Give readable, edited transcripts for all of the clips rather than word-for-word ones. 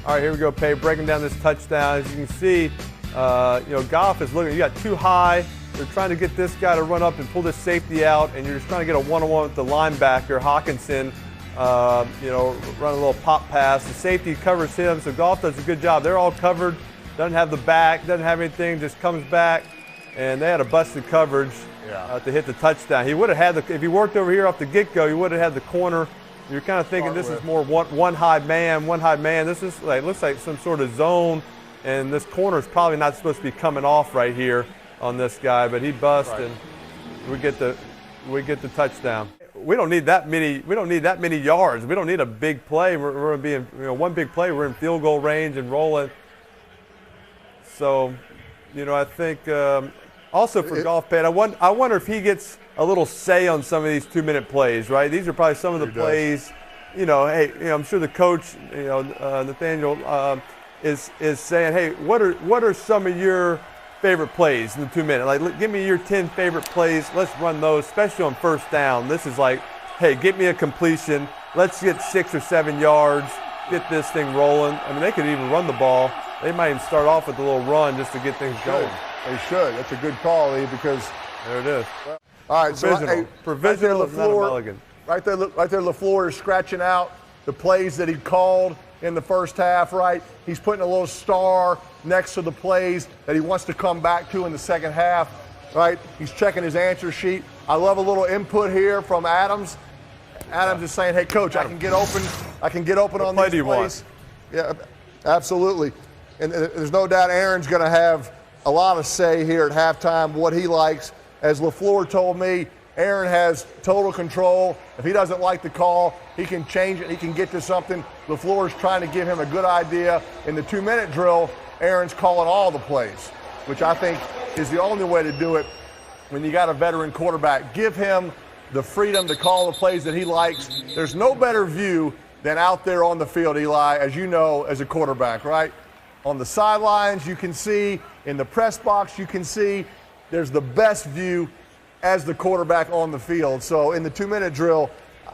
All right, here we go, Pay, breaking down this touchdown. As you can see, Goff is looking, you got too high. They're trying to get this guy to run up and pull this safety out, and you're just trying to get a one-on-one with the linebacker, Hawkinson, run a little pop pass. The safety covers him, so Goff does a good job. They're all covered, doesn't have the back, doesn't have anything, just comes back, and they had a busted coverage to hit the touchdown. He would have had if he worked over here off the get-go, he would have had the corner. You're kind of thinking this is more one high man. This is looks like some sort of zone, and this corner is probably not supposed to be coming off right here on this guy, but he busts and we get the touchdown. We don't need that many. We don't need that many yards. We don't need a big play. We're going to be in one big play. We're in field goal range and rolling. So, I think also for Goff, Pat, I wonder if he gets a little say on some of these 2-minute plays, right? These are probably some of the plays, I'm sure the coach, Nathaniel, is saying, hey, what are some of your favorite plays in the 2 minutes? Like, give me your 10 favorite plays. Let's run those, especially on first down. This is like, hey, get me a completion. Let's get 6 or 7 yards, get this thing rolling. I mean, they could even run the ball. They might even start off with a little run just to get things going. They should. That's a good call, Lee, because there it is. All right, provisional is not a mulligan. Right there, LaFleur is scratching out the plays that he called in the first half, right? He's putting a little star next to the plays that he wants to come back to in the second half, right? He's checking his answer sheet. I love a little input here from Adams. Adams is saying, hey, Coach, I can get open. I can get open on these plays. Yeah, absolutely. And there's no doubt Aaron's going to have a lot of say here at halftime, what he likes. As LaFleur told me, Aaron has total control. If he doesn't like the call, he can change it. He can get to something. LaFleur is trying to give him a good idea. In the 2-minute drill, Aaron's calling all the plays, which I think is the only way to do it when you got a veteran quarterback. Give him the freedom to call the plays that he likes. There's no better view than out there on the field, Eli, as you know, as a quarterback, right? On the sidelines, you can see. In the press box, you can see. There's the best view as the quarterback on the field. So in the 2-minute drill,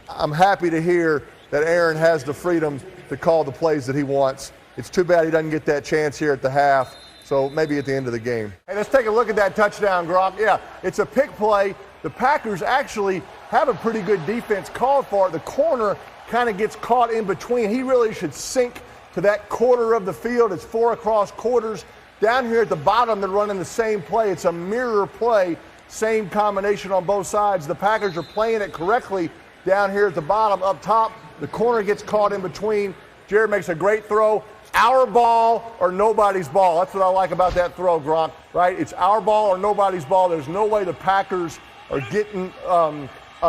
I'm happy to hear that Aaron has the freedom to call the plays that he wants. It's too bad he doesn't get that chance here at the half, so maybe at the end of the game. Hey, let's take a look at that touchdown, Gronk. Yeah, it's a pick play. The Packers actually have a pretty good defense called for it. The corner kind of gets caught in between. He really should sink to that quarter of the field. It's 4 across quarters. Down here at the bottom, they're running the same play. It's a mirror play, same combination on both sides. The Packers are playing it correctly down here at the bottom. Up top, the corner gets caught in between. Jared makes a great throw. Our ball or nobody's ball. That's what I like about that throw, Gronk, right? It's our ball or nobody's ball. There's no way the Packers are getting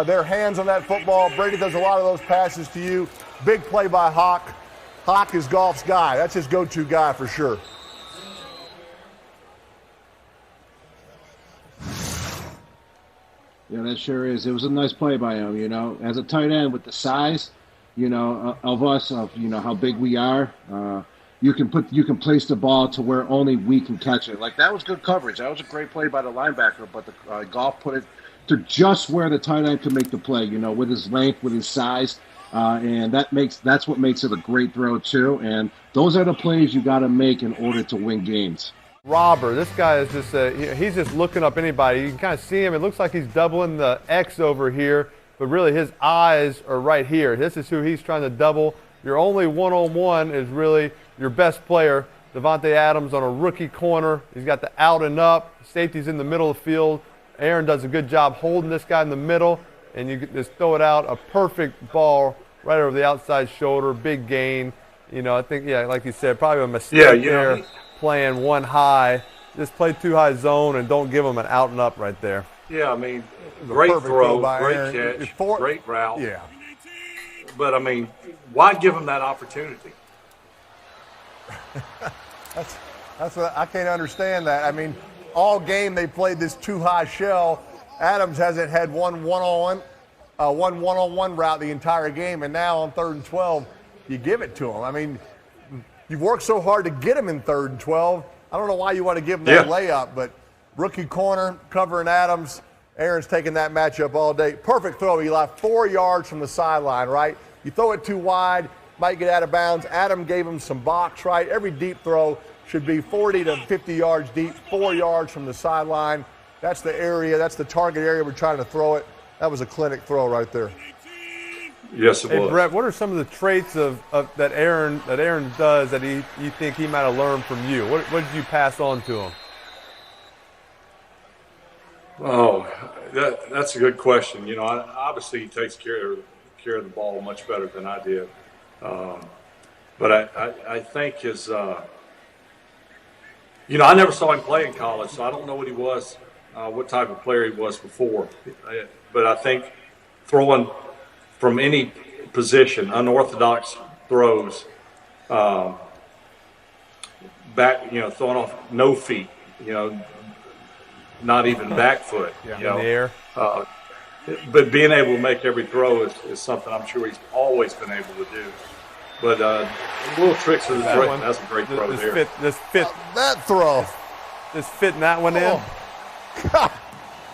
their hands on that football. Brady does a lot of those passes to you. Big play by Hawk. Hawk is Goff's guy. That's his go-to guy for sure. Yeah, that sure is. It was a nice play by him, As a tight end with the size, of us, how big we are, you can place the ball to where only we can catch it. Like, that was good coverage. That was a great play by the linebacker, but the Goff put it to just where the tight end could make the play, with his length, with his size. And that's what makes it a great throw, too. And those are the plays you got to make in order to win games. Robber, this guy is just he's just looking up anybody. You can kind of see him. It looks like he's doubling the X over here, but really his eyes are right here. This is who he's trying to double. Your only one-on-one is really your best player, Davante Adams, on a rookie corner. He's got the out and up. Safety's in the middle of the field. Aaron does a good job holding this guy in the middle, and you just throw it out. A perfect ball right over the outside shoulder, big gain. I think, like you said, probably a mistake there. Playing one high, just play 2 high zone and don't give them an out and up right there. Yeah, great throw, great catch, great route. Yeah. But, why give them that opportunity? That's what I can't understand that. All game they played this 2 high shell. Adams hasn't had one one-on-one route the entire game, and now on 3rd and 12, you give it to him. You've worked so hard to get him in 3rd and 12. I don't know why you want to give him that layup, but rookie corner covering Adams. Aaron's taking that matchup all day. Perfect throw, Eli. 4 yards from the sideline, right? You throw it too wide, might get out of bounds. Adam gave him some box, right? Every deep throw should be 40 to 50 yards deep, 4 yards from the sideline. That's the area, that's the target area we're trying to throw it. That was a clinic throw right there. Yes, it was. Hey, Brett, what are some of the traits of that Aaron does that you think he might have learned from you? What did you pass on to him? Oh, that's a good question. You know, obviously he takes care of the ball much better than I did. But I think his, you know, I never saw him play in college, so I don't know what he was, what type of player he was before. But I think throwing from any position, unorthodox throws, back, you know, throwing off no feet, you know, not even back foot, you know, in the air. But being able to make every throw is something I'm sure he's always been able to do. But little tricks of the throw, that's a great throw there. That throw. Just fitting that one in. God,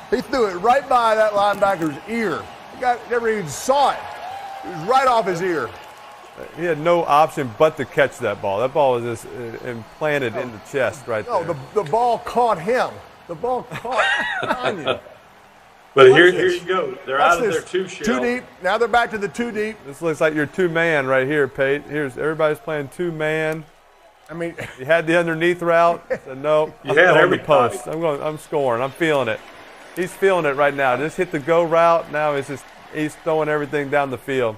he threw it right by that linebacker's ear. He never even saw it. It was right off his ear. He had no option but to catch that ball. That ball was just implanted in the chest right there. No, the ball caught him. The ball caught Banjo. But here you go. They're out of their two shell. Two deep. Now they're back to the two deep. This looks like your two-man right here, Pate. Here's everybody's playing two-man. I mean, you had the underneath route. So no, you had every post. I'm scoring. I'm feeling it. He's feeling it right now. Just hit the go route. Now he's throwing everything down the field.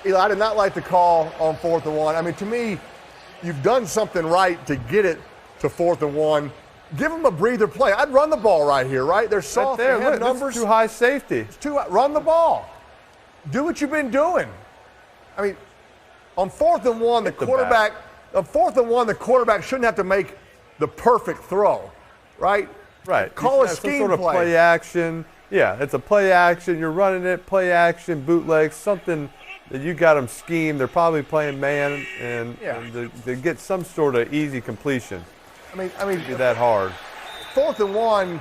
Eli, I did not like the call on 4th and 1. I mean, to me, you've done something right to get it to 4th and 1. Give them a breather play. I'd run the ball right here, right? They're soft. Right there. They have look, numbers. Too high safety. It's too high. Run the ball. Do what you've been doing. I mean, on 4th and 1, the quarterback shouldn't have to make the perfect throw, right? Right. Call a scheme some sort of play action. Yeah, it's a play action. You're running it, play action, bootleg, something that you got them schemed. They're probably playing man, and they get some sort of easy completion. I mean, be that hard. 4th and 1,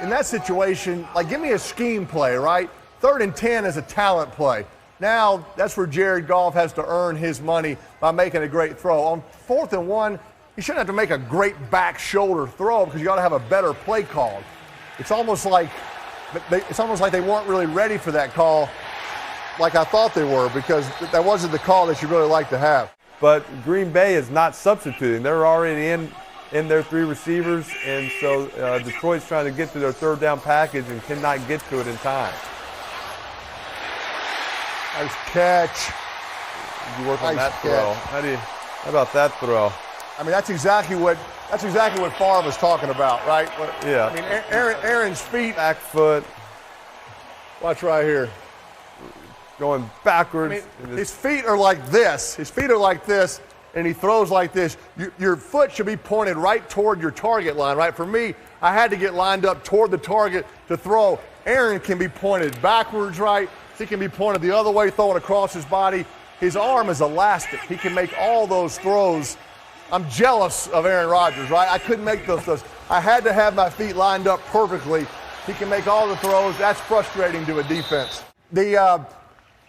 in that situation, like give me a scheme play, right? 3rd and 10 is a talent play. Now that's where Jared Goff has to earn his money by making a great throw. On 4th and 1, you shouldn't have to make a great back shoulder throw because you got to have a better play call. It's almost like they weren't really ready for that call, like I thought they were, because that wasn't the call that you really like to have. But Green Bay is not substituting. They're already in their 3 receivers, and so Detroit's trying to get to their 3rd down package and cannot get to it in time. Nice catch. You work on that throw. How about that throw? I mean, that's exactly what Favre was talking about, right? Yeah. I mean, Aaron's feet. Back foot. Watch right here. Going backwards. I mean, his feet are like this. And he throws like this. Your foot should be pointed right toward your target line, right? For me, I had to get lined up toward the target to throw. Aaron can be pointed backwards, right? He can be pointed the other way, throwing across his body. His arm is elastic. He can make all those throws. I'm jealous of Aaron Rodgers, right? I couldn't make those throws. I had to have my feet lined up perfectly. He can make all the throws. That's frustrating to a defense. The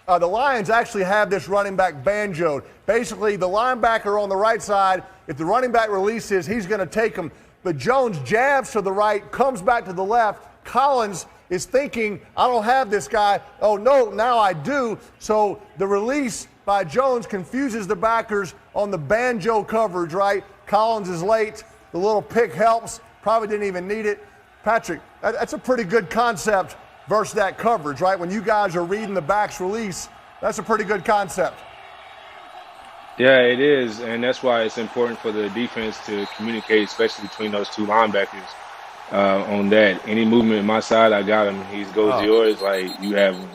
Lions actually have this running back banjoed. Basically, the linebacker on the right side, if the running back releases, he's going to take him. But Jones jabs to the right, comes back to the left. Collins is thinking, I don't have this guy. Oh, no, now I do. So the release by Jones confuses the backers on the banjo coverage, right? Collins is late. The little pick helps. Probably didn't even need it. Patrick, that's a pretty good concept versus that coverage, right? When you guys are reading the back's release, that's a pretty good concept. Yeah, it is, and that's why it's important for the defense to communicate, especially between those 2 linebackers on that. Any movement on my side, I got him. He goes to yours, like you have him.